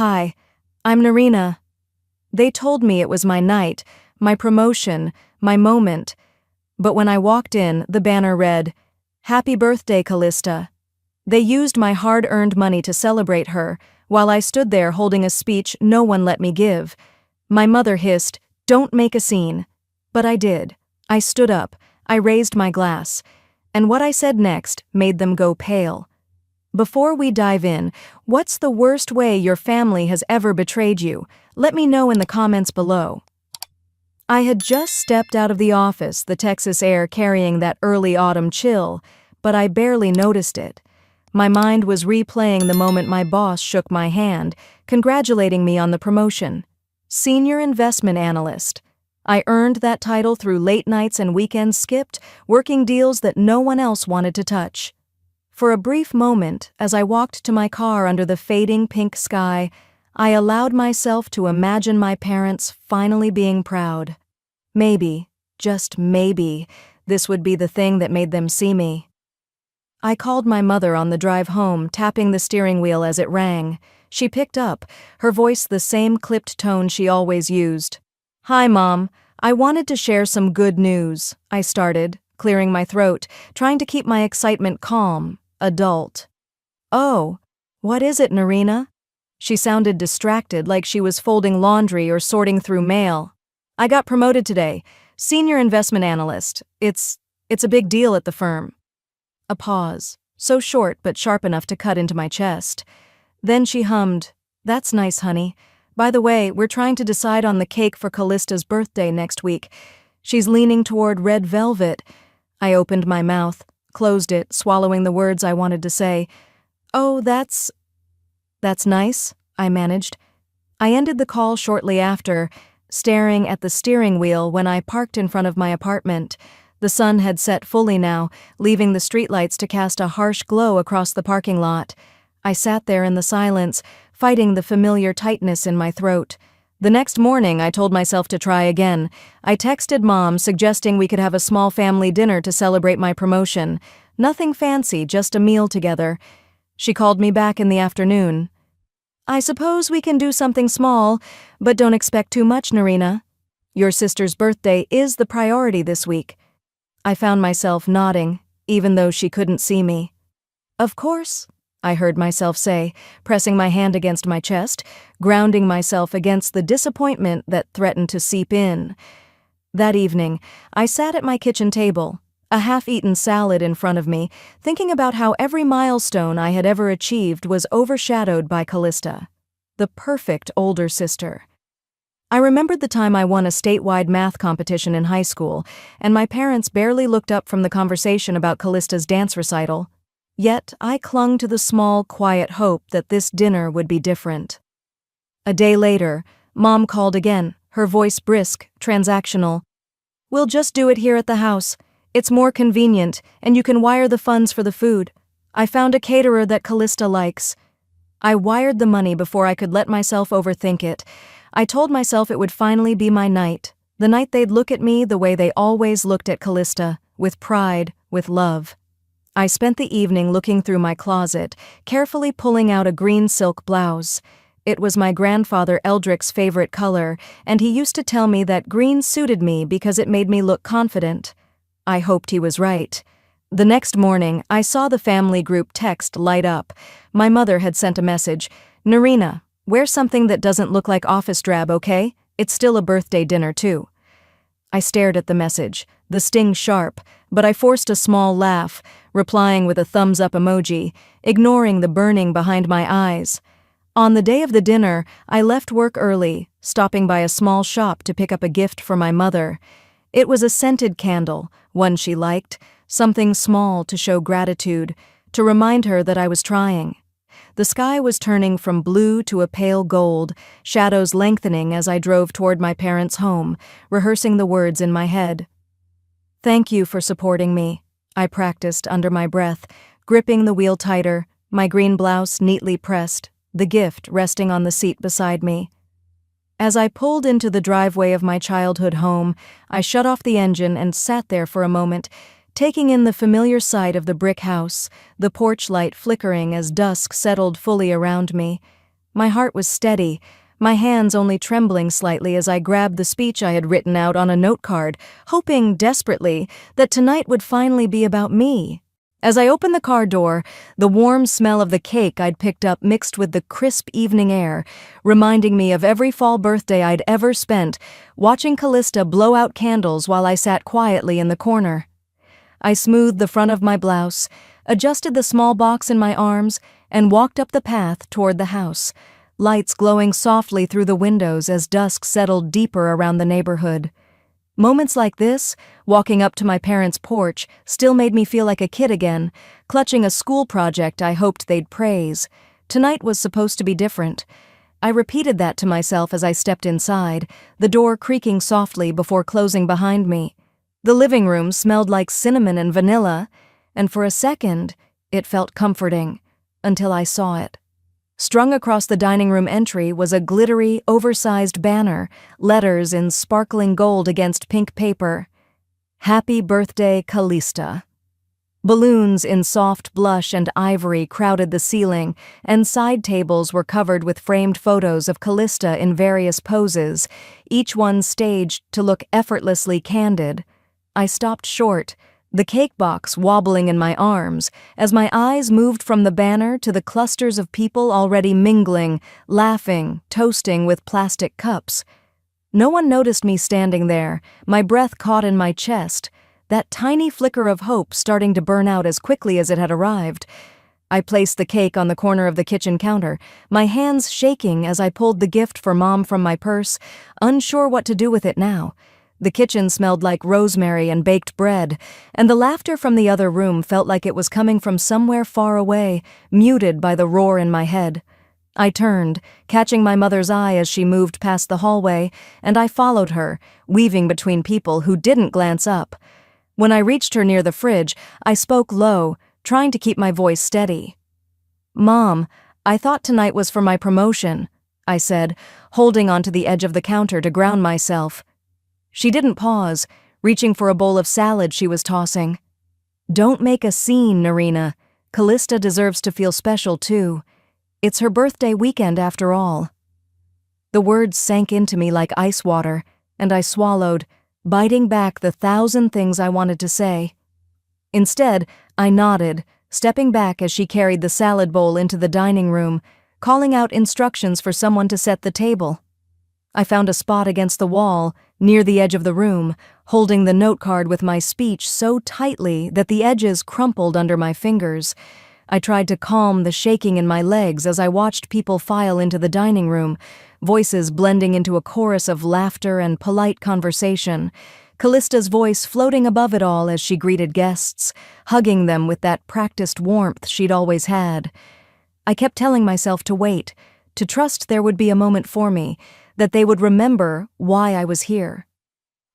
Hi, I'm Narina. They told me it was my night, my promotion, my moment. But when I walked in, the banner read, "Happy birthday, Callista." They used my hard-earned money to celebrate her, while I stood there holding a speech no one let me give. My mother hissed, "Don't make a scene." But I did. I stood up, I raised my glass, and what I said next made them go pale. Before we dive in, what's the worst way your family has ever betrayed you? Let me know in the comments below. I had just stepped out of the office, the Texas air carrying that early autumn chill, but I barely noticed it. My mind was replaying the moment my boss shook my hand, congratulating me on the promotion. Senior investment analyst. I earned that title through late nights and weekends skipped, working deals that no one else wanted to touch. For a brief moment, as I walked to my car under the fading pink sky, I allowed myself to imagine my parents finally being proud. Maybe, just maybe, this would be the thing that made them see me. I called my mother on the drive home, tapping the steering wheel as it rang. She picked up, her voice the same clipped tone she always used. "Hi, Mom. I wanted to share some good news," I started, clearing my throat, trying to keep my excitement calm, adult. "Oh, what is it, Narina?" She sounded distracted, like she was folding laundry or sorting through mail. "I got promoted today, senior investment analyst. It's a big deal at the firm." A pause, so short but sharp enough to cut into my chest. Then she hummed, "That's nice, honey. By the way, we're trying to decide on the cake for Callista's birthday next week. She's leaning toward red velvet." I opened my mouth, closed it, swallowing the words I wanted to say. "Oh, that's nice," I managed. I ended the call shortly after, staring at the steering wheel when I parked in front of my apartment. The sun had set fully now, leaving the streetlights to cast a harsh glow across the parking lot. I sat there in the silence, fighting the familiar tightness in my throat. The next morning, I told myself to try again. I texted Mom, suggesting we could have a small family dinner to celebrate my promotion. Nothing fancy, just a meal together. She called me back in the afternoon. "I suppose we can do something small, but don't expect too much, Narina. Your sister's birthday is the priority this week." I found myself nodding, even though she couldn't see me. "Of course," I heard myself say, pressing my hand against my chest, grounding myself against the disappointment that threatened to seep in. That evening, I sat at my kitchen table, a half-eaten salad in front of me, thinking about how every milestone I had ever achieved was overshadowed by Callista, the perfect older sister. I remembered the time I won a statewide math competition in high school, and my parents barely looked up from the conversation about Callista's dance recital. Yet I clung to the small, quiet hope that this dinner would be different. A day later, Mom called again, her voice brisk, transactional. "We'll just do it here at the house. It's more convenient, and you can wire the funds for the food. I found a caterer that Callista likes." I wired the money before I could let myself overthink it. I told myself it would finally be my night, the night they'd look at me the way they always looked at Callista, with pride, with love. I spent the evening looking through my closet, carefully pulling out a green silk blouse. It was my grandfather Eldrick's favorite color, and he used to tell me that green suited me because it made me look confident. I hoped he was right. The next morning, I saw the family group text light up. My mother had sent a message, "Narina, wear something that doesn't look like office drab, okay? It's still a birthday dinner, too." I stared at the message, the sting sharp, but I forced a small laugh, replying with a thumbs-up emoji, ignoring the burning behind my eyes. On the day of the dinner, I left work early, stopping by a small shop to pick up a gift for my mother. It was a scented candle, one she liked, something small to show gratitude, to remind her that I was trying. The sky was turning from blue to a pale gold, shadows lengthening as I drove toward my parents' home, rehearsing the words in my head. "Thank you for supporting me," I practiced under my breath, gripping the wheel tighter, my green blouse neatly pressed, the gift resting on the seat beside me. As I pulled into the driveway of my childhood home, I shut off the engine and sat there for a moment, taking in the familiar sight of the brick house, the porch light flickering as dusk settled fully around me. My heart was steady, my hands only trembling slightly as I grabbed the speech I had written out on a note card, hoping desperately that tonight would finally be about me. As I opened the car door, the warm smell of the cake I'd picked up mixed with the crisp evening air, reminding me of every fall birthday I'd ever spent, watching Callista blow out candles while I sat quietly in the corner. I smoothed the front of my blouse, adjusted the small box in my arms, and walked up the path toward the house, lights glowing softly through the windows as dusk settled deeper around the neighborhood. Moments like this, walking up to my parents' porch, still made me feel like a kid again, clutching a school project I hoped they'd praise. Tonight was supposed to be different. I repeated that to myself as I stepped inside, the door creaking softly before closing behind me. The living room smelled like cinnamon and vanilla, and for a second, it felt comforting, until I saw it. Strung across the dining room entry was a glittery, oversized banner, letters in sparkling gold against pink paper. Happy Birthday, Callista. Balloons in soft blush and ivory crowded the ceiling, and side tables were covered with framed photos of Callista in various poses, each one staged to look effortlessly candid. I stopped short, the cake box wobbling in my arms, as my eyes moved from the banner to the clusters of people already mingling, laughing, toasting with plastic cups. No one noticed me standing there, my breath caught in my chest, that tiny flicker of hope starting to burn out as quickly as it had arrived. I placed the cake on the corner of the kitchen counter, my hands shaking as I pulled the gift for Mom from my purse, unsure what to do with it now. The kitchen smelled like rosemary and baked bread, and the laughter from the other room felt like it was coming from somewhere far away, muted by the roar in my head. I turned, catching my mother's eye as she moved past the hallway, and I followed her, weaving between people who didn't glance up. When I reached her near the fridge, I spoke low, trying to keep my voice steady. "Mom, I thought tonight was for my promotion," I said, holding onto the edge of the counter to ground myself. She didn't pause, reaching for a bowl of salad she was tossing. "Don't make a scene, Narina. Callista deserves to feel special, too. It's her birthday weekend, after all." The words sank into me like ice water, and I swallowed, biting back the 1,000 things I wanted to say. Instead, I nodded, stepping back as she carried the salad bowl into the dining room, calling out instructions for someone to set the table. I found a spot against the wall, near the edge of the room, holding the note card with my speech so tightly that the edges crumpled under my fingers. I tried to calm the shaking in my legs as I watched people file into the dining room, voices blending into a chorus of laughter and polite conversation, Callista's voice floating above it all as she greeted guests, hugging them with that practiced warmth she'd always had. I kept telling myself to wait, to trust there would be a moment for me, that they would remember why I was here.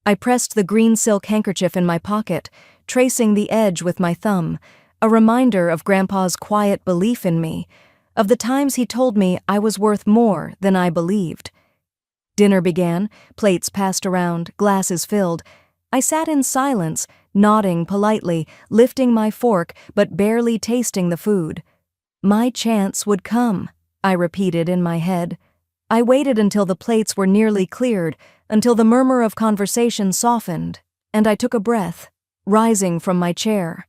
I pressed the green silk handkerchief in my pocket, tracing the edge with my thumb, a reminder of Grandpa's quiet belief in me, of the times he told me I was worth more than I believed. Dinner began, plates passed around, glasses filled. I sat in silence, nodding politely, lifting my fork but barely tasting the food. My chance would come, I repeated in my head. I waited until the plates were nearly cleared, until the murmur of conversation softened, and I took a breath, rising from my chair.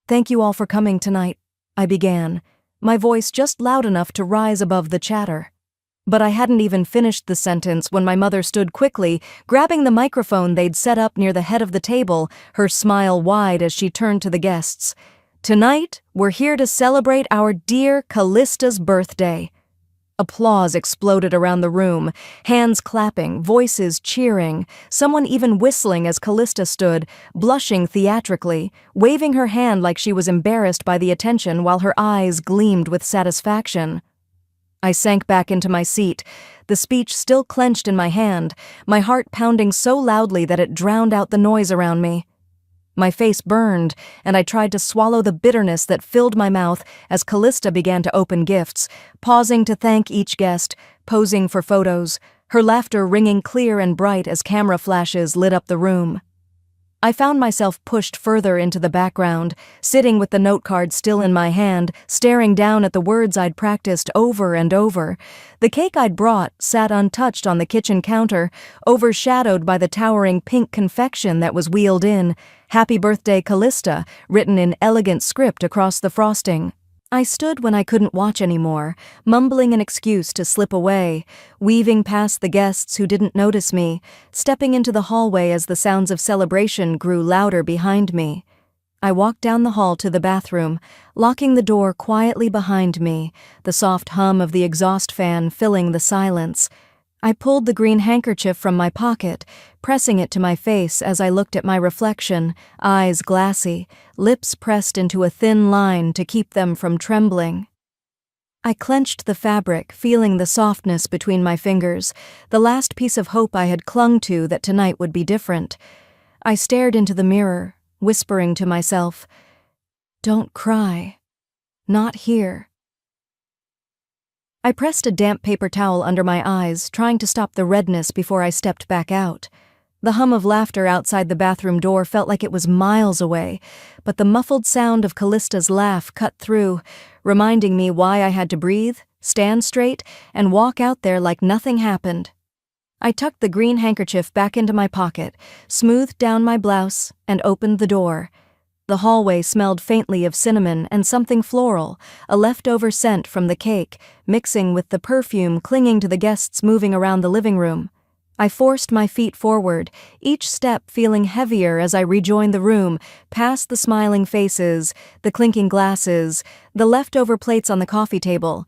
"Thank you all for coming tonight," I began, my voice just loud enough to rise above the chatter. But I hadn't even finished the sentence when my mother stood quickly, grabbing the microphone they'd set up near the head of the table, her smile wide as she turned to the guests. "Tonight, we're here to celebrate our dear Callista's birthday." Applause exploded around the room, hands clapping, voices cheering, someone even whistling as Callista stood, blushing theatrically, waving her hand like she was embarrassed by the attention while her eyes gleamed with satisfaction. I sank back into my seat, the speech still clenched in my hand, my heart pounding so loudly that it drowned out the noise around me. My face burned, and I tried to swallow the bitterness that filled my mouth as Callista began to open gifts, pausing to thank each guest, posing for photos, her laughter ringing clear and bright as camera flashes lit up the room. I found myself pushed further into the background, sitting with the note card still in my hand, staring down at the words I'd practiced over and over. The cake I'd brought sat untouched on the kitchen counter, overshadowed by the towering pink confection that was wheeled in. "Happy Birthday, Callista," written in elegant script across the frosting. I stood when I couldn't watch anymore, mumbling an excuse to slip away, weaving past the guests who didn't notice me, stepping into the hallway as the sounds of celebration grew louder behind me. I walked down the hall to the bathroom, locking the door quietly behind me, the soft hum of the exhaust fan filling the silence. I pulled the green handkerchief from my pocket, pressing it to my face as I looked at my reflection, eyes glassy, lips pressed into a thin line to keep them from trembling. I clenched the fabric, feeling the softness between my fingers, the last piece of hope I had clung to that tonight would be different. I stared into the mirror, whispering to myself, "Don't cry. Not here." I pressed a damp paper towel under my eyes, trying to stop the redness before I stepped back out. The hum of laughter outside the bathroom door felt like it was miles away, but the muffled sound of Callista's laugh cut through, reminding me why I had to breathe, stand straight, and walk out there like nothing happened. I tucked the green handkerchief back into my pocket, smoothed down my blouse, and opened the door. The hallway smelled faintly of cinnamon and something floral, a leftover scent from the cake, mixing with the perfume clinging to the guests moving around the living room. I forced my feet forward, each step feeling heavier as I rejoined the room, past the smiling faces, the clinking glasses, the leftover plates on the coffee table.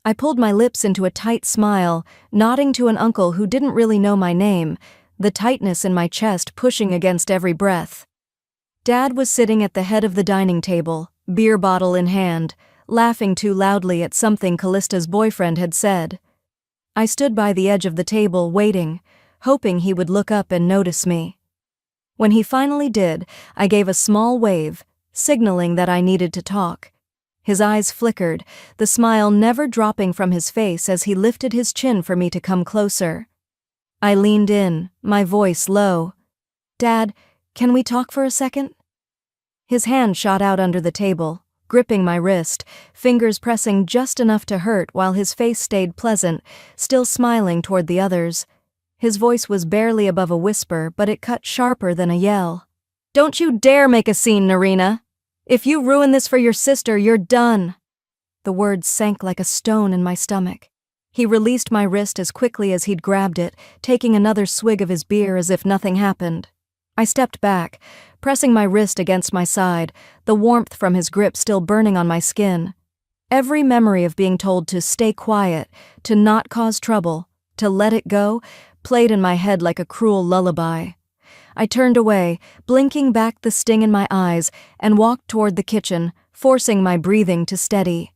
I pulled my lips into a tight smile, nodding to an uncle who didn't really know my name, the tightness in my chest pushing against every breath. Dad was sitting at the head of the dining table, beer bottle in hand, laughing too loudly at something Callista's boyfriend had said. I stood by the edge of the table, waiting, hoping he would look up and notice me. When he finally did, I gave a small wave, signaling that I needed to talk. His eyes flickered, the smile never dropping from his face as he lifted his chin for me to come closer. I leaned in, my voice low. "Dad, can we talk for a second?" His hand shot out under the table, gripping my wrist, fingers pressing just enough to hurt while his face stayed pleasant, still smiling toward the others. His voice was barely above a whisper, but it cut sharper than a yell. "Don't you dare make a scene, Narina! If you ruin this for your sister, you're done!" The words sank like a stone in my stomach. He released my wrist as quickly as he'd grabbed it, taking another swig of his beer as if nothing happened. I stepped back, pressing my wrist against my side, the warmth from his grip still burning on my skin. Every memory of being told to stay quiet, to not cause trouble, to let it go, played in my head like a cruel lullaby. I turned away, blinking back the sting in my eyes, and walked toward the kitchen, forcing my breathing to steady.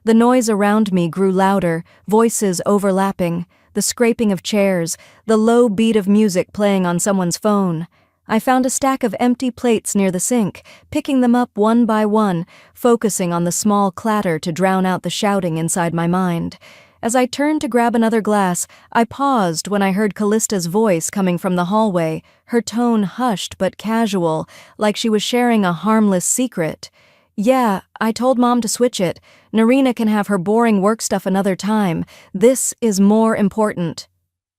The noise around me grew louder, voices overlapping, the scraping of chairs, the low beat of music playing on someone's phone. I found a stack of empty plates near the sink, picking them up one by one, focusing on the small clatter to drown out the shouting inside my mind. As I turned to grab another glass, I paused when I heard Callista's voice coming from the hallway, her tone hushed but casual, like she was sharing a harmless secret. "Yeah, I told Mom to switch it. Narina can have her boring work stuff another time. This is more important."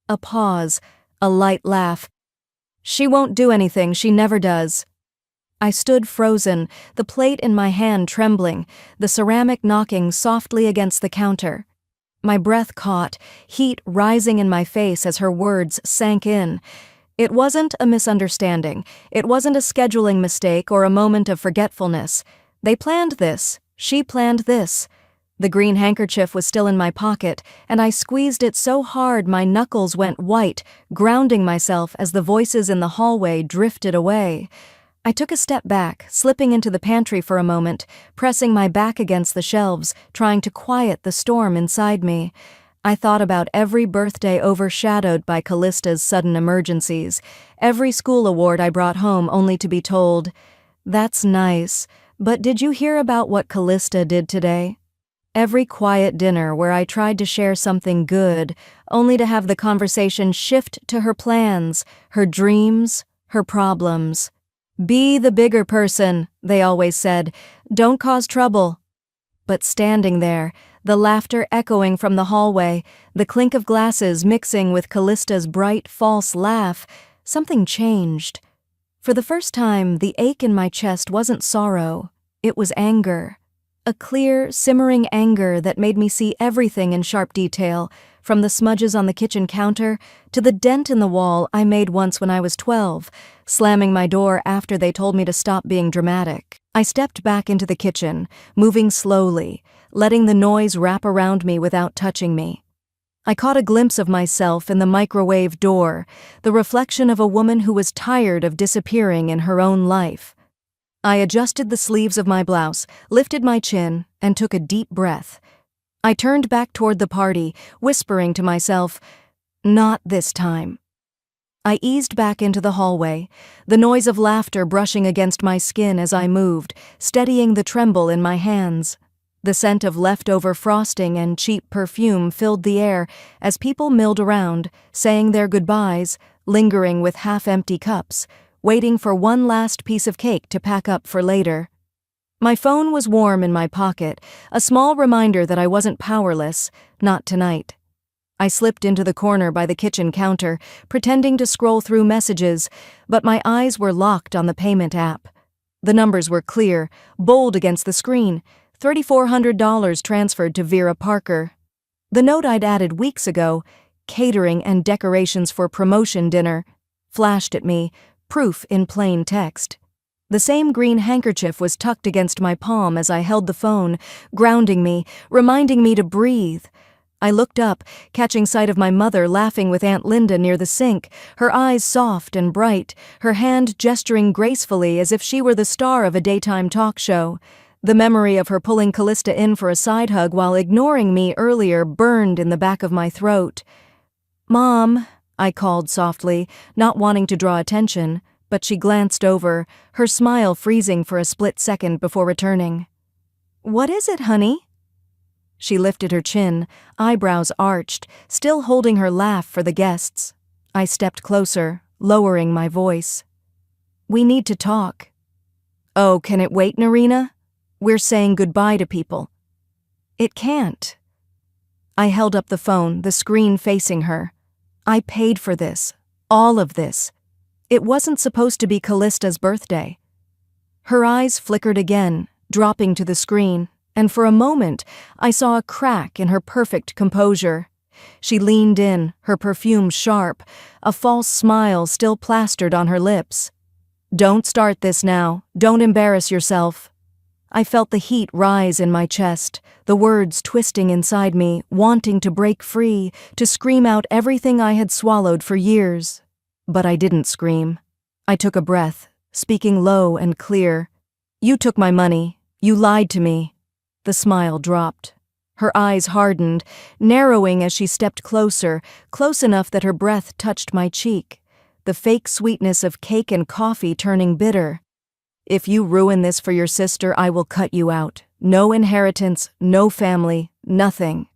A pause, a light laugh. "She won't do anything, she never does." I stood frozen, the plate in my hand trembling, the ceramic knocking softly against the counter. My breath caught, heat rising in my face as her words sank in. It wasn't a misunderstanding. It wasn't a scheduling mistake or a moment of forgetfulness. They planned this. She planned this. The green handkerchief was still in my pocket, and I squeezed it so hard my knuckles went white, grounding myself as the voices in the hallway drifted away. I took a step back, slipping into the pantry for a moment, pressing my back against the shelves, trying to quiet the storm inside me. I thought about every birthday overshadowed by Callista's sudden emergencies, every school award I brought home only to be told, "That's nice, but did you hear about what Callista did today?" Every quiet dinner where I tried to share something good, only to have the conversation shift to her plans, her dreams, her problems. Be the bigger person, they always said. Don't cause trouble. But standing there, the laughter echoing from the hallway, the clink of glasses mixing with Callista's bright, false laugh, something changed. For the first time, the ache in my chest wasn't sorrow, it was anger. A clear, simmering anger that made me see everything in sharp detail, from the smudges on the kitchen counter to the dent in the wall I made once when I was 12, slamming my door after they told me to stop being dramatic. I stepped back into the kitchen, moving slowly, letting the noise wrap around me without touching me. I caught a glimpse of myself in the microwave door, the reflection of a woman who was tired of disappearing in her own life. I adjusted the sleeves of my blouse, lifted my chin, and took a deep breath. I turned back toward the party, whispering to myself, "Not this time." I eased back into the hallway, the noise of laughter brushing against my skin as I moved, steadying the tremble in my hands. The scent of leftover frosting and cheap perfume filled the air as people milled around, saying their goodbyes, lingering with half-empty cups, waiting for one last piece of cake to pack up for later. My phone was warm in my pocket, a small reminder that I wasn't powerless, not tonight. I slipped into the corner by the kitchen counter, pretending to scroll through messages, but my eyes were locked on the payment app. The numbers were clear, bold against the screen, $3,400 transferred to Vera Parker. The note I'd added weeks ago, catering and decorations for promotion dinner, flashed at me, proof in plain text. The same green handkerchief was tucked against my palm as I held the phone, grounding me, reminding me to breathe. I looked up, catching sight of my mother laughing with Aunt Linda near the sink, her eyes soft and bright, her hand gesturing gracefully as if she were the star of a daytime talk show. The memory of her pulling Callista in for a side hug while ignoring me earlier burned in the back of my throat. "Mom," I called softly, not wanting to draw attention, but she glanced over, her smile freezing for a split second before returning. "What is it, honey?" She lifted her chin, eyebrows arched, still holding her laugh for the guests. I stepped closer, lowering my voice. "We need to talk." "Oh, can it wait, Narina? We're saying goodbye to people." "It can't." I held up the phone, the screen facing her. I paid for this, all of this. It wasn't supposed to be Callista's birthday. Her eyes flickered again, dropping to the screen, and for a moment I saw a crack in her perfect composure. She leaned in, her perfume sharp, a false smile still plastered on her lips. "Don't start this now. Don't embarrass yourself." I felt the heat rise in my chest, the words twisting inside me, wanting to break free, to scream out everything I had swallowed for years. But I didn't scream. I took a breath, speaking low and clear. "You took my money. You lied to me." The smile dropped. Her eyes hardened, narrowing as she stepped closer, close enough that her breath touched my cheek, the fake sweetness of cake and coffee turning bitter. "If you ruin this for your sister, I will cut you out. No inheritance, no family, nothing."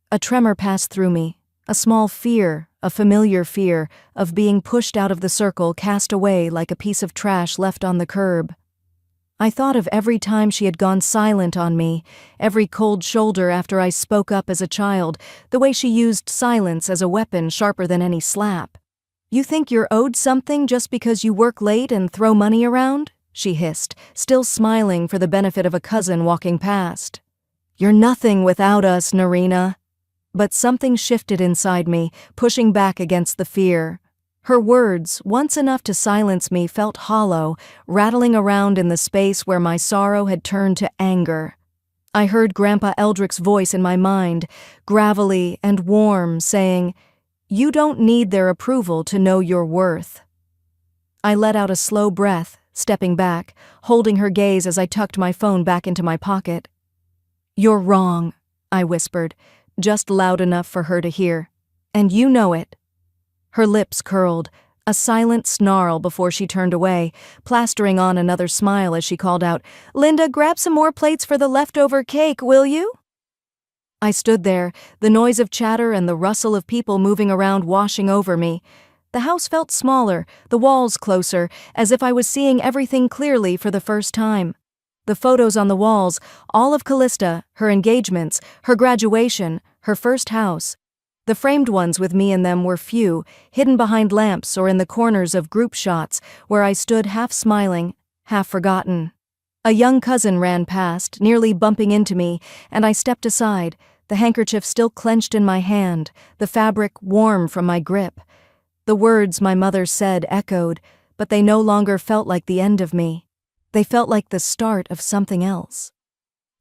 A tremor passed through me, a small fear, a familiar fear, of being pushed out of the circle, cast away like a piece of trash left on the curb. I thought of every time she had gone silent on me, every cold shoulder after I spoke up as a child, the way she used silence as a weapon sharper than any slap. "You think you're owed something just because you work late and throw money around?" she hissed, still smiling for the benefit of a cousin walking past. "You're nothing without us, Narina." But something shifted inside me, pushing back against the fear. Her words, once enough to silence me, felt hollow, rattling around in the space where my sorrow had turned to anger. I heard Grandpa Eldrick's voice in my mind, gravelly and warm, saying, "You don't need their approval to know your worth." I let out a slow breath, stepping back, holding her gaze as I tucked my phone back into my pocket. "You're wrong," I whispered, just loud enough for her to hear. "And you know it." Her lips curled, a silent snarl before she turned away, plastering on another smile as she called out, "Linda, grab some more plates for the leftover cake, will you?" I stood there, the noise of chatter and the rustle of people moving around washing over me. The house felt smaller, the walls closer, as if I was seeing everything clearly for the first time. The photos on the walls, all of Callista, her engagements, her graduation, her first house. The framed ones with me in them were few, hidden behind lamps or in the corners of group shots, where I stood half smiling, half forgotten. A young cousin ran past, nearly bumping into me, and I stepped aside, the handkerchief still clenched in my hand, the fabric warm from my grip. The words my mother said echoed, but they no longer felt like the end of me. They felt like the start of something else.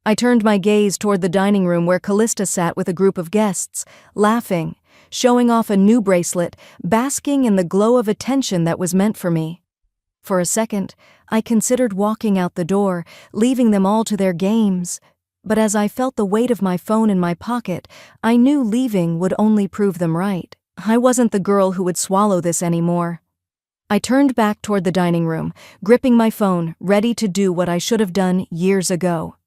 I turned my gaze toward the dining room where Callista sat with a group of guests, laughing, showing off a new bracelet, basking in the glow of attention that was meant for me. For a second, I considered walking out the door, leaving them all to their games, but as I felt the weight of my phone in my pocket, I knew leaving would only prove them right. I wasn't the girl who would swallow this anymore. I turned back toward the dining room, gripping my phone, ready to do what I should have done years ago.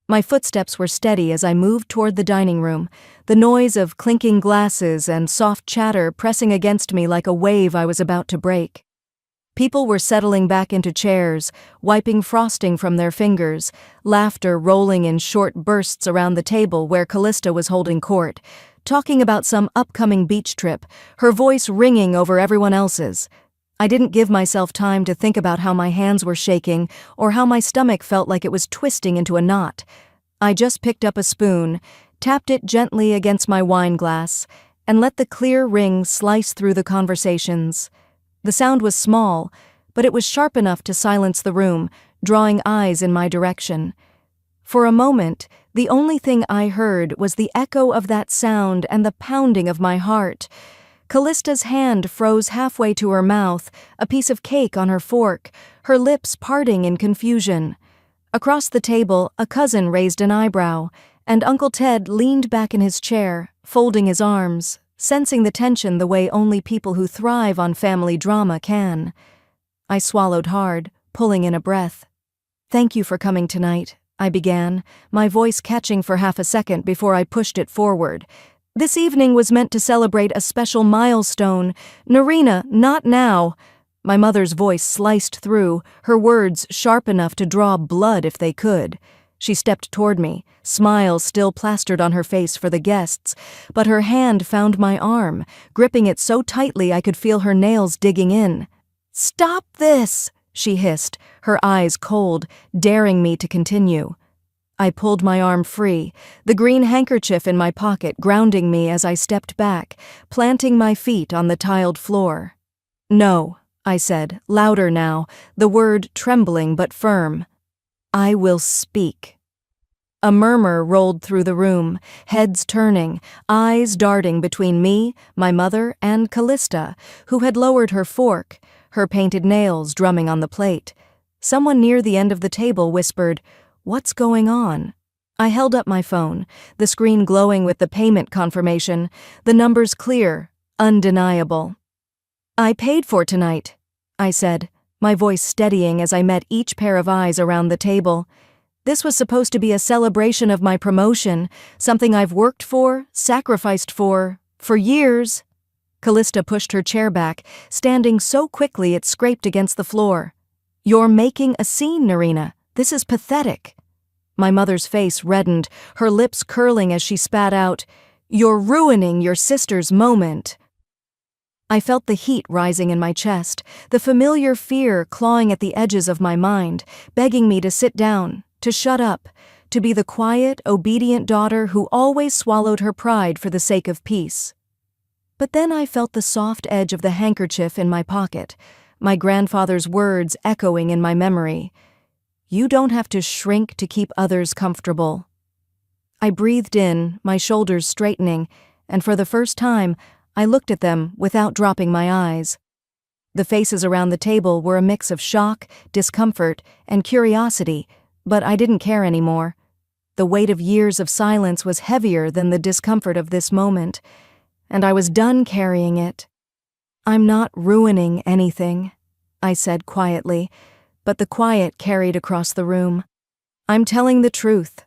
My footsteps were steady as I moved toward the dining room, the noise of clinking glasses and soft chatter pressing against me like a wave I was about to break. People were settling back into chairs, wiping frosting from their fingers, laughter rolling in short bursts around the table where Callista was holding court, talking about some upcoming beach trip, her voice ringing over everyone else's. I didn't give myself time to think about how my hands were shaking or how my stomach felt like it was twisting into a knot. I just picked up a spoon, tapped it gently against my wine glass, and let the clear ring slice through the conversations. The sound was small, but it was sharp enough to silence the room, drawing eyes in my direction. For a moment, the only thing I heard was the echo of that sound and the pounding of my heart. Callista's hand froze halfway to her mouth, a piece of cake on her fork, her lips parting in confusion. Across the table, a cousin raised an eyebrow, and Uncle Ted leaned back in his chair, folding his arms, sensing the tension the way only people who thrive on family drama can. I swallowed hard, pulling in a breath. "Thank you for coming tonight," I began, my voice catching for half a second before I pushed it forward. "This evening was meant to celebrate a special milestone. Narina, not now." My mother's voice sliced through, her words sharp enough to draw blood if they could. She stepped toward me, smile still plastered on her face for the guests, but her hand found my arm, gripping it so tightly I could feel her nails digging in. "Stop this!" she hissed, her eyes cold, daring me to continue. I pulled my arm free, the green handkerchief in my pocket grounding me as I stepped back, planting my feet on the tiled floor. "No," I said, louder now, the word trembling but firm. "I will speak." A murmur rolled through the room, heads turning, eyes darting between me, my mother, and Callista, who had lowered her fork, her painted nails drumming on the plate. Someone near the end of the table whispered, "What's going on?" I held up my phone, the screen glowing with the payment confirmation, the numbers clear, undeniable. "I paid for tonight," I said, my voice steadying as I met each pair of eyes around the table. This was supposed to be a celebration of my promotion, something I've worked for, sacrificed for years. Callista pushed her chair back, standing so quickly it scraped against the floor. "You're making a scene, Narina. This is pathetic." My mother's face reddened, her lips curling as she spat out, "You're ruining your sister's moment." I felt the heat rising in my chest, the familiar fear clawing at the edges of my mind, begging me to sit down, to shut up, to be the quiet, obedient daughter who always swallowed her pride for the sake of peace. But then I felt the soft edge of the handkerchief in my pocket, my grandfather's words echoing in my memory. "You don't have to shrink to keep others comfortable." I breathed in, my shoulders straightening, and for the first time, I looked at them without dropping my eyes. The faces around the table were a mix of shock, discomfort, and curiosity, but I didn't care anymore. The weight of years of silence was heavier than the discomfort of this moment, and I was done carrying it. "I'm not ruining anything," I said quietly, but the quiet carried across the room. "I'm telling the truth."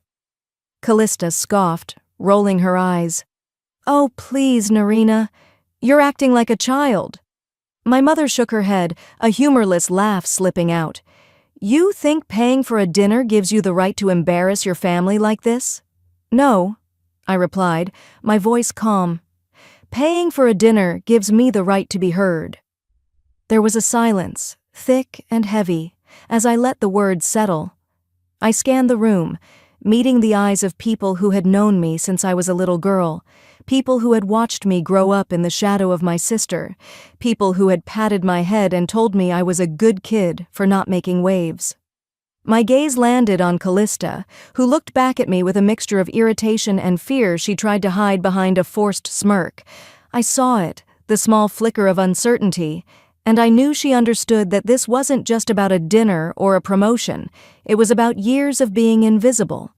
Callista scoffed, rolling her eyes. "Oh, please, Narina. You're acting like a child." My mother shook her head, a humorless laugh slipping out. You think paying for a dinner gives you the right to embarrass your family like this? No, I replied, my voice calm. Paying for a dinner gives me the right to be heard. There was a silence, thick and heavy, as I let the words settle. I scanned the room, meeting the eyes of people who had known me since I was a little girl, people who had watched me grow up in the shadow of my sister, people who had patted my head and told me I was a good kid for not making waves. My gaze landed on Callista, who looked back at me with a mixture of irritation and fear she tried to hide behind a forced smirk. I saw it, the small flicker of uncertainty, and I knew she understood that this wasn't just about a dinner or a promotion, it was about years of being invisible.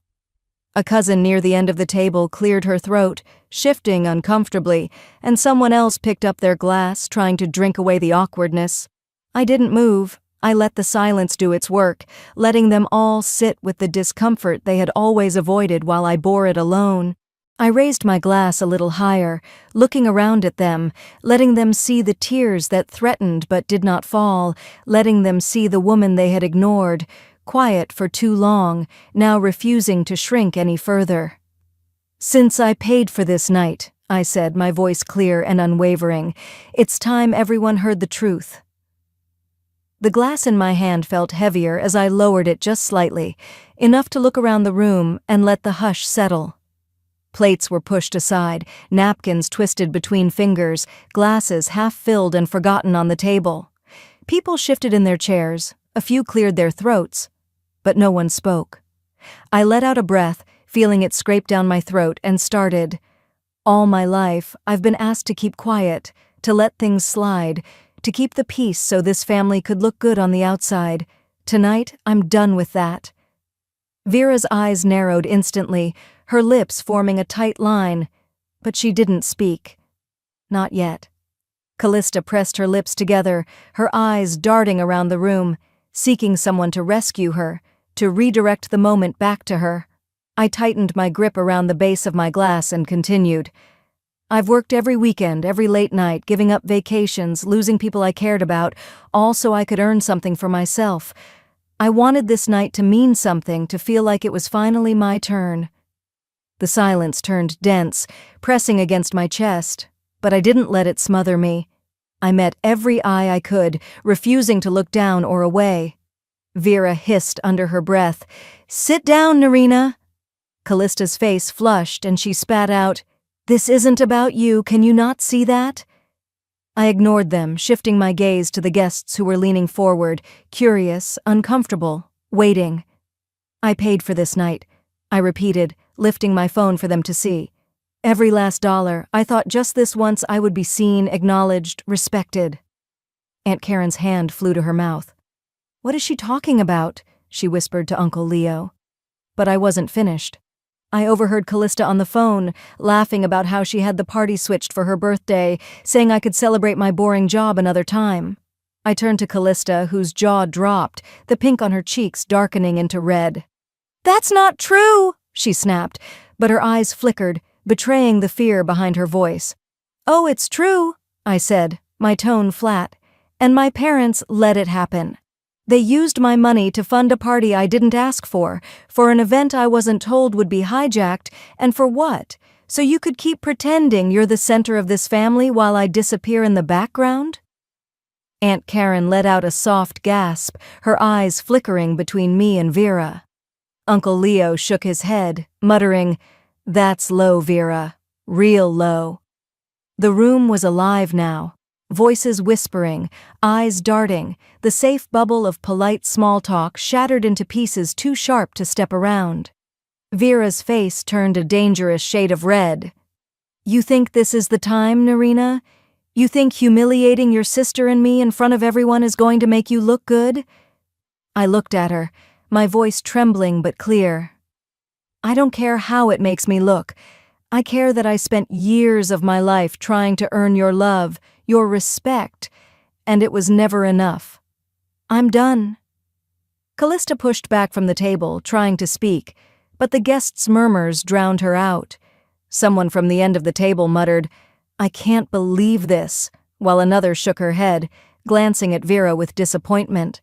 A cousin near the end of the table cleared her throat, shifting uncomfortably, and someone else picked up their glass, trying to drink away the awkwardness. I didn't move. I let the silence do its work, letting them all sit with the discomfort they had always avoided while I bore it alone. I raised my glass a little higher, looking around at them, letting them see the tears that threatened but did not fall, letting them see the woman they had ignored, quiet for too long, now refusing to shrink any further. Since I paid for this night, I said, my voice clear and unwavering, it's time everyone heard the truth. The glass in my hand felt heavier as I lowered it just slightly, enough to look around the room and let the hush settle. Plates were pushed aside, napkins twisted between fingers, glasses half-filled and forgotten on the table. People shifted in their chairs, a few cleared their throats, but no one spoke. I let out a breath, feeling it scrape down my throat, and started. All my life, I've been asked to keep quiet, to let things slide, to keep the peace so this family could look good on the outside. Tonight, I'm done with that. Vera's eyes narrowed instantly, her lips forming a tight line, but she didn't speak. Not yet. Callista pressed her lips together, her eyes darting around the room, seeking someone to rescue her, to redirect the moment back to her. I tightened my grip around the base of my glass and continued. I've worked every weekend, every late night, giving up vacations, losing people I cared about, all so I could earn something for myself. I wanted this night to mean something, to feel like it was finally my turn. The silence turned dense, pressing against my chest, but I didn't let it smother me. I met every eye I could, refusing to look down or away. Vera hissed under her breath, "Sit down, Narina." Callista's face flushed and she spat out, "This isn't about you, can you not see that?" I ignored them, shifting my gaze to the guests who were leaning forward, curious, uncomfortable, waiting. I paid for this night, I repeated, lifting my phone for them to see. Every last dollar, I thought just this once I would be seen, acknowledged, respected. Aunt Karen's hand flew to her mouth. "What is she talking about?" she whispered to Uncle Leo. But I wasn't finished. I overheard Callista on the phone, laughing about how she had the party switched for her birthday, saying I could celebrate my boring job another time. I turned to Callista, whose jaw dropped, the pink on her cheeks darkening into red. "That's not true!" she snapped, but her eyes flickered, betraying the fear behind her voice. "Oh, it's true," I said, my tone flat, "and my parents let it happen. They used my money to fund a party I didn't ask for an event I wasn't told would be hijacked, and for what? So you could keep pretending you're the center of this family while I disappear in the background?" Aunt Karen let out a soft gasp, her eyes flickering between me and Vera. Uncle Leo shook his head, muttering, "That's low, Vera. Real low." The room was alive now. Voices whispering, eyes darting, the safe bubble of polite small talk shattered into pieces too sharp to step around. Vera's face turned a dangerous shade of red. "You think this is the time, Narina? You think humiliating your sister and me in front of everyone is going to make you look good?" I looked at her, my voice trembling but clear. "I don't care how it makes me look. I care that I spent years of my life trying to earn your love, your respect, and it was never enough. I'm done." Callista pushed back from the table, trying to speak, but the guests' murmurs drowned her out. Someone from the end of the table muttered, "I can't believe this," while another shook her head, glancing at Vera with disappointment.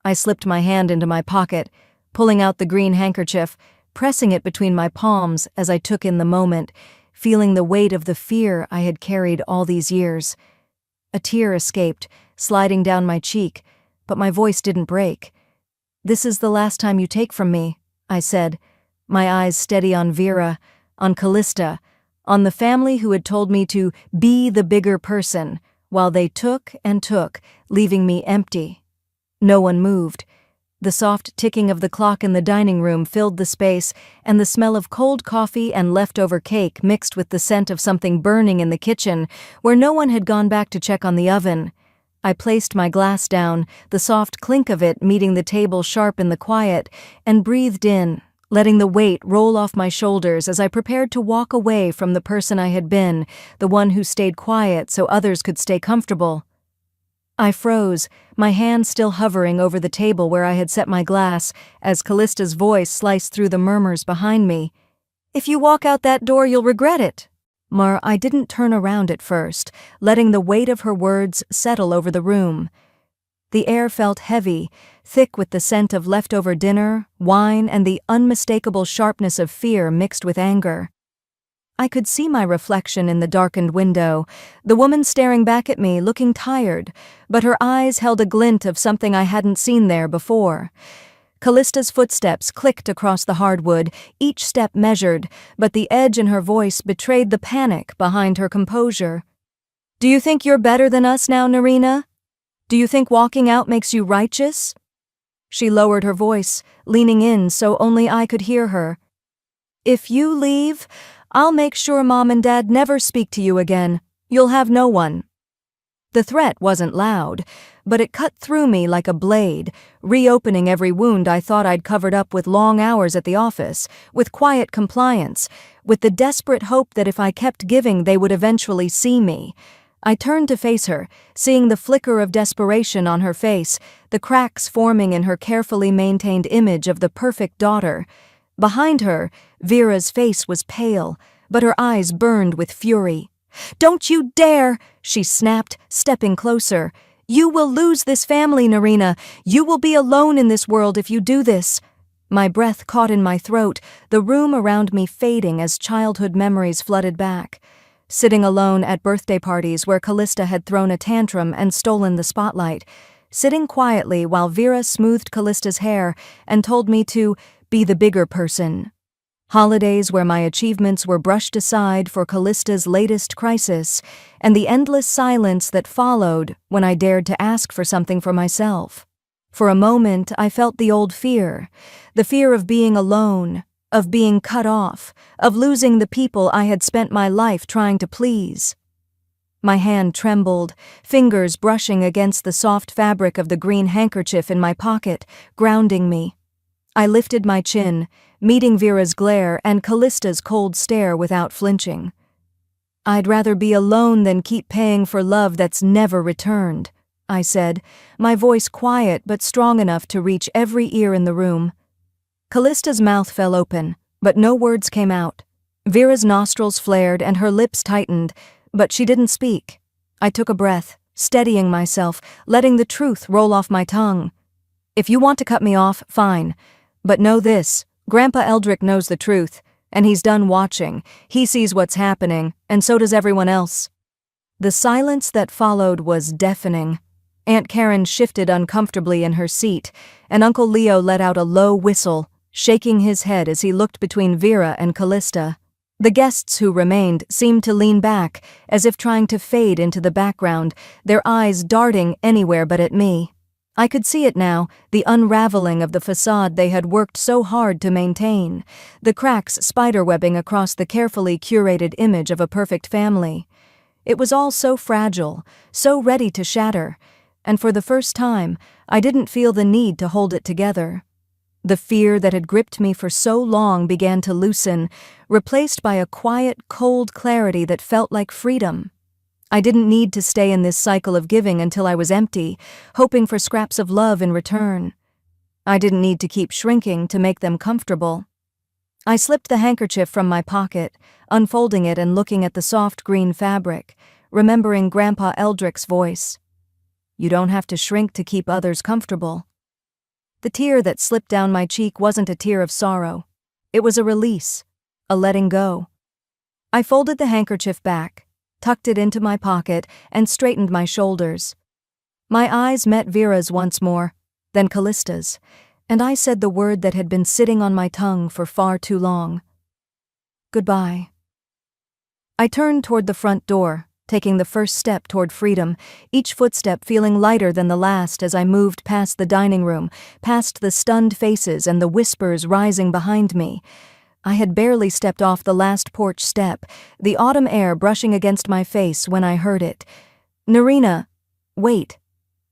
I slipped my hand into my pocket, pulling out the green handkerchief, pressing it between my palms as I took in the moment, feeling the weight of the fear I had carried all these years. A tear escaped, sliding down my cheek, but my voice didn't break. "This is the last time you take from me," I said, my eyes steady on Vera, on Callista, on the family who had told me to be the bigger person, while they took and took, leaving me empty. No one moved. The soft ticking of the clock in the dining room filled the space, and the smell of cold coffee and leftover cake mixed with the scent of something burning in the kitchen, where no one had gone back to check on the oven. I placed my glass down, the soft clink of it meeting the table sharp in the quiet, and breathed in, letting the weight roll off my shoulders as I prepared to walk away from the person I had been, the one who stayed quiet so others could stay comfortable. I froze, my hand still hovering over the table where I had set my glass, as Callista's voice sliced through the murmurs behind me. "If you walk out that door, you'll regret it." I didn't turn around at first, letting the weight of her words settle over the room. The air felt heavy, thick with the scent of leftover dinner, wine, and the unmistakable sharpness of fear mixed with anger. I could see my reflection in the darkened window, the woman staring back at me, looking tired, but her eyes held a glint of something I hadn't seen there before. Callista's footsteps clicked across the hardwood, each step measured, but the edge in her voice betrayed the panic behind her composure. "Do you think you're better than us now, Narina? Do you think walking out makes you righteous?" She lowered her voice, leaning in so only I could hear her. "If you leave, I'll make sure Mom and Dad never speak to you again. You'll have no one." The threat wasn't loud, but it cut through me like a blade, reopening every wound I thought I'd covered up with long hours at the office, with quiet compliance, with the desperate hope that if I kept giving they would eventually see me. I turned to face her, seeing the flicker of desperation on her face, the cracks forming in her carefully maintained image of the perfect daughter. Behind her, Vera's face was pale, but her eyes burned with fury. "Don't you dare!" she snapped, stepping closer. "You will lose this family, Narina. You will be alone in this world if you do this." My breath caught in my throat, the room around me fading as childhood memories flooded back. Sitting alone at birthday parties where Callista had thrown a tantrum and stolen the spotlight. Sitting quietly while Vera smoothed Callista's hair and told me to be the bigger person. Holidays where my achievements were brushed aside for Callista's latest crisis, and the endless silence that followed when I dared to ask for something for myself. For a moment, I felt the old fear, the fear of being alone, of being cut off, of losing the people I had spent my life trying to please. My hand trembled, fingers brushing against the soft fabric of the green handkerchief in my pocket, grounding me. I lifted my chin, meeting Vera's glare and Callista's cold stare without flinching. "I'd rather be alone than keep paying for love that's never returned," I said, my voice quiet but strong enough to reach every ear in the room. Callista's mouth fell open, but no words came out. Vera's nostrils flared and her lips tightened, but she didn't speak. I took a breath, steadying myself, letting the truth roll off my tongue. "If you want to cut me off, fine. But know this, Grandpa Eldrick knows the truth, and he's done watching. He sees what's happening, and so does everyone else." The silence that followed was deafening. Aunt Karen shifted uncomfortably in her seat, and Uncle Leo let out a low whistle, shaking his head as he looked between Vera and Callista. The guests who remained seemed to lean back, as if trying to fade into the background, their eyes darting anywhere but at me. I could see it now, the unraveling of the facade they had worked so hard to maintain, the cracks spiderwebbing across the carefully curated image of a perfect family. It was all so fragile, so ready to shatter, and for the first time, I didn't feel the need to hold it together. The fear that had gripped me for so long began to loosen, replaced by a quiet, cold clarity that felt like freedom. I didn't need to stay in this cycle of giving until I was empty, hoping for scraps of love in return. I didn't need to keep shrinking to make them comfortable. I slipped the handkerchief from my pocket, unfolding it and looking at the soft green fabric, remembering Grandpa Eldrick's voice. You don't have to shrink to keep others comfortable. The tear that slipped down my cheek wasn't a tear of sorrow. It was a release, a letting go. I folded the handkerchief back, tucked it into my pocket, and straightened my shoulders. My eyes met Vera's once more, then Callista's, and I said the word that had been sitting on my tongue for far too long. Goodbye. I turned toward the front door, taking the first step toward freedom, each footstep feeling lighter than the last as I moved past the dining room, past the stunned faces and the whispers rising behind me. I had barely stepped off the last porch step, the autumn air brushing against my face when I heard it. Narina, wait.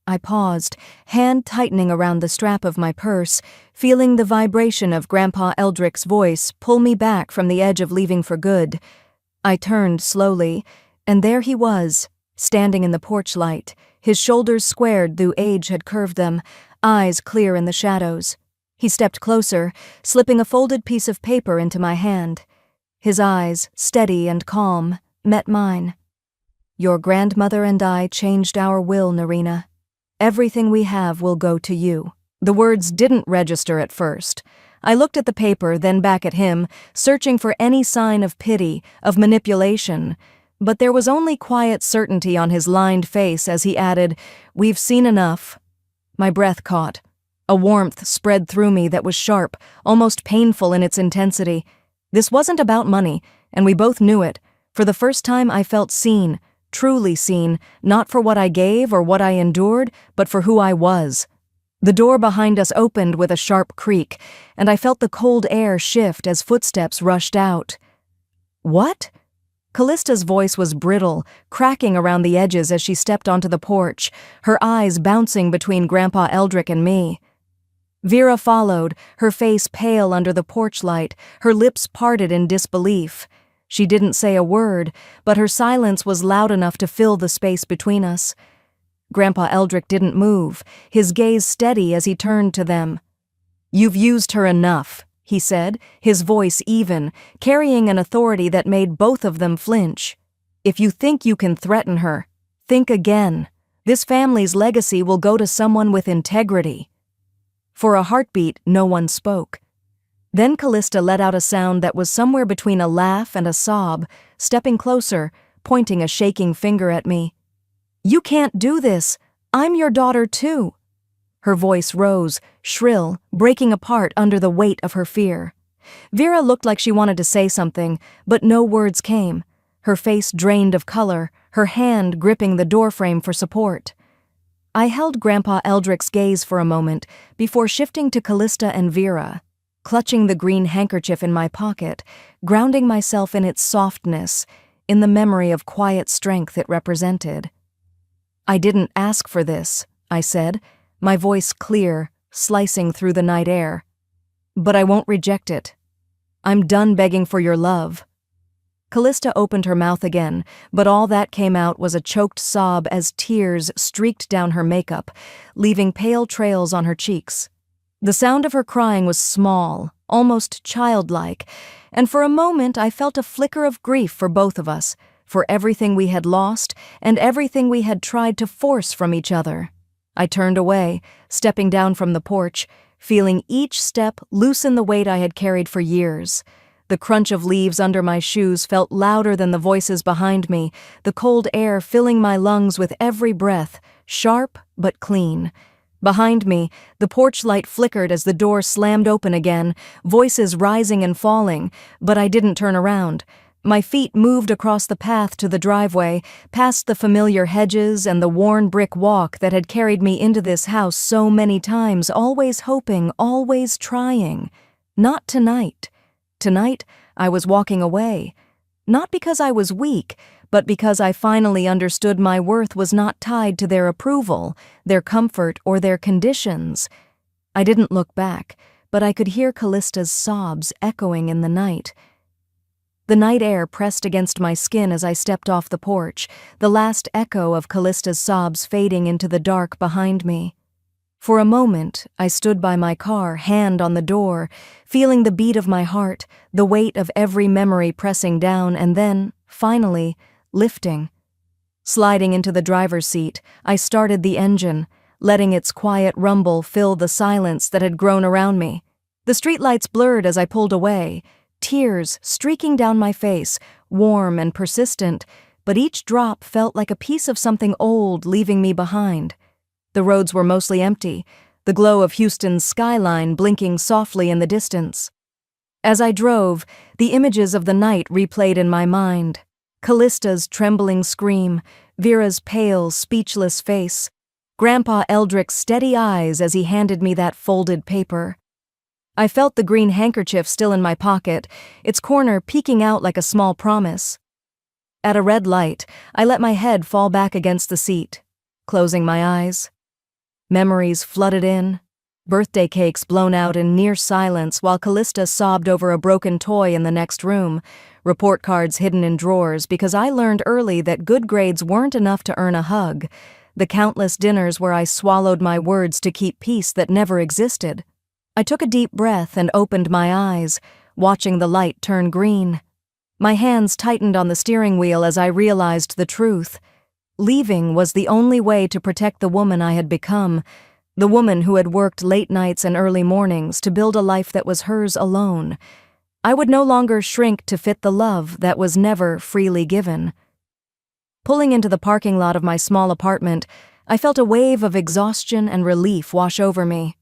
I paused, hand tightening around the strap of my purse, feeling the vibration of Grandpa Eldrick's voice pull me back from the edge of leaving for good. I turned slowly, and there he was, standing in the porch light, his shoulders squared though age had curved them, eyes clear in the shadows. He stepped closer, slipping a folded piece of paper into my hand. His eyes, steady and calm, met mine. Your grandmother and I changed our will, Narina. Everything we have will go to you. The words didn't register at first. I looked at the paper, then back at him, searching for any sign of pity, of manipulation. But there was only quiet certainty on his lined face as he added, We've seen enough. My breath caught. A warmth spread through me that was sharp, almost painful in its intensity. This wasn't about money, and we both knew it. For the first time I felt seen, truly seen, not for what I gave or what I endured, but for who I was. The door behind us opened with a sharp creak, and I felt the cold air shift as footsteps rushed out. What? Callista's voice was brittle, cracking around the edges as she stepped onto the porch, her eyes bouncing between Grandpa Eldrick and me. Vera followed, her face pale under the porch light, her lips parted in disbelief. She didn't say a word, but her silence was loud enough to fill the space between us. Grandpa Eldrick didn't move, his gaze steady as he turned to them. You've used her enough, he said, his voice even, carrying an authority that made both of them flinch. If you think you can threaten her, think again. This family's legacy will go to someone with integrity. For a heartbeat, no one spoke. Then Callista let out a sound that was somewhere between a laugh and a sob, stepping closer, pointing a shaking finger at me. You can't do this. I'm your daughter too. Her voice rose, shrill, breaking apart under the weight of her fear. Vera looked like she wanted to say something, but no words came, her face drained of color, her hand gripping the doorframe for support. I held Grandpa Eldrick's gaze for a moment before shifting to Callista and Vera, clutching the green handkerchief in my pocket, grounding myself in its softness, in the memory of quiet strength it represented. I didn't ask for this, I said, my voice clear, slicing through the night air. But I won't reject it. I'm done begging for your love. Callista opened her mouth again, but all that came out was a choked sob as tears streaked down her makeup, leaving pale trails on her cheeks. The sound of her crying was small, almost childlike, and for a moment I felt a flicker of grief for both of us, for everything we had lost and everything we had tried to force from each other. I turned away, stepping down from the porch, feeling each step loosen the weight I had carried for years. The crunch of leaves under my shoes felt louder than the voices behind me, the cold air filling my lungs with every breath, sharp but clean. Behind me, the porch light flickered as the door slammed open again, voices rising and falling, but I didn't turn around. My feet moved across the path to the driveway, past the familiar hedges and the worn brick walk that had carried me into this house so many times, always hoping, always trying. Not tonight. Tonight, I was walking away. Not because I was weak, but because I finally understood my worth was not tied to their approval, their comfort, or their conditions. I didn't look back, but I could hear Callista's sobs echoing in the night. The night air pressed against my skin as I stepped off the porch, the last echo of Callista's sobs fading into the dark behind me. For a moment, I stood by my car, hand on the door, feeling the beat of my heart, the weight of every memory pressing down, and then, finally, lifting. Sliding into the driver's seat, I started the engine, letting its quiet rumble fill the silence that had grown around me. The streetlights blurred as I pulled away, tears streaking down my face, warm and persistent, but each drop felt like a piece of something old leaving me behind. The roads were mostly empty, the glow of Houston's skyline blinking softly in the distance. As I drove, the images of the night replayed in my mind. Callista's trembling scream, Vera's pale, speechless face, Grandpa Eldrick's steady eyes as he handed me that folded paper. I felt the green handkerchief still in my pocket, its corner peeking out like a small promise. At a red light, I let my head fall back against the seat, closing my eyes. Memories flooded in, birthday cakes blown out in near silence while Callista sobbed over a broken toy in the next room, report cards hidden in drawers because I learned early that good grades weren't enough to earn a hug, the countless dinners where I swallowed my words to keep peace that never existed. I took a deep breath and opened my eyes, watching the light turn green. My hands tightened on the steering wheel as I realized the truth. Leaving was the only way to protect the woman I had become, the woman who had worked late nights and early mornings to build a life that was hers alone. I would no longer shrink to fit the love that was never freely given. Pulling into the parking lot of my small apartment, I felt a wave of exhaustion and relief wash over me.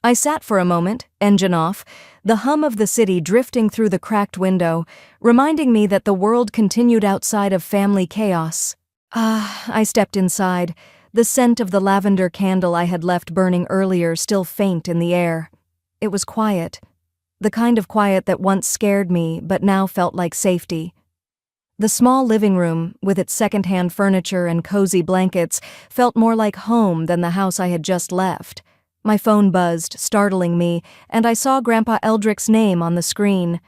I sat for a moment, engine off, the hum of the city drifting through the cracked window, reminding me that the world continued outside of family chaos. I stepped inside, the scent of the lavender candle I had left burning earlier still faint in the air. It was quiet, the kind of quiet that once scared me but now felt like safety. The small living room, with its secondhand furniture and cozy blankets, felt more like home than the house I had just left. My phone buzzed, startling me, and I saw Grandpa Eldrick's name on the screen.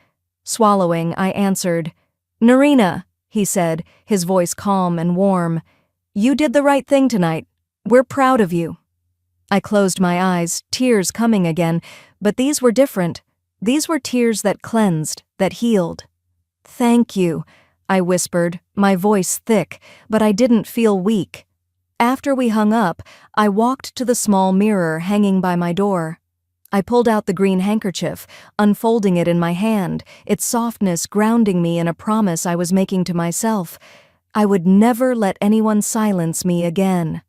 Swallowing, I answered. "Narina," he said, his voice calm and warm. "You did the right thing tonight. We're proud of you." I closed my eyes, tears coming again, but these were different. These were tears that cleansed, that healed. "Thank you," I whispered, my voice thick, but I didn't feel weak. After we hung up, I walked to the small mirror hanging by my door. I pulled out the green handkerchief, unfolding it in my hand, its softness grounding me in a promise I was making to myself. I would never let anyone silence me again.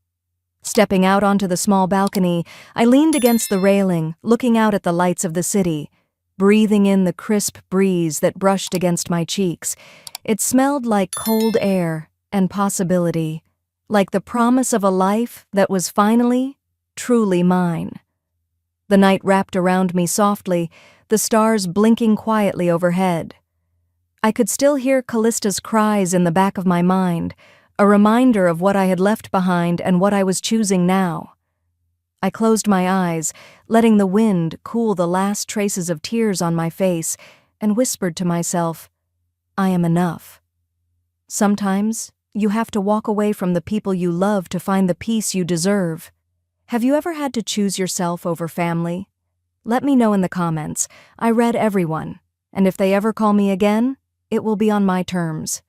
Stepping out onto the small balcony, I leaned against the railing, looking out at the lights of the city, breathing in the crisp breeze that brushed against my cheeks. It smelled like cold air and possibility, like the promise of a life that was finally, truly mine. The night wrapped around me softly, the stars blinking quietly overhead. I could still hear Callista's cries in the back of my mind, a reminder of what I had left behind and what I was choosing now. I closed my eyes, letting the wind cool the last traces of tears on my face, and whispered to myself, "I am enough." Sometimes, you have to walk away from the people you love to find the peace you deserve. Have you ever had to choose yourself over family? Let me know in the comments. I read everyone, and if they ever call me again, it will be on my terms.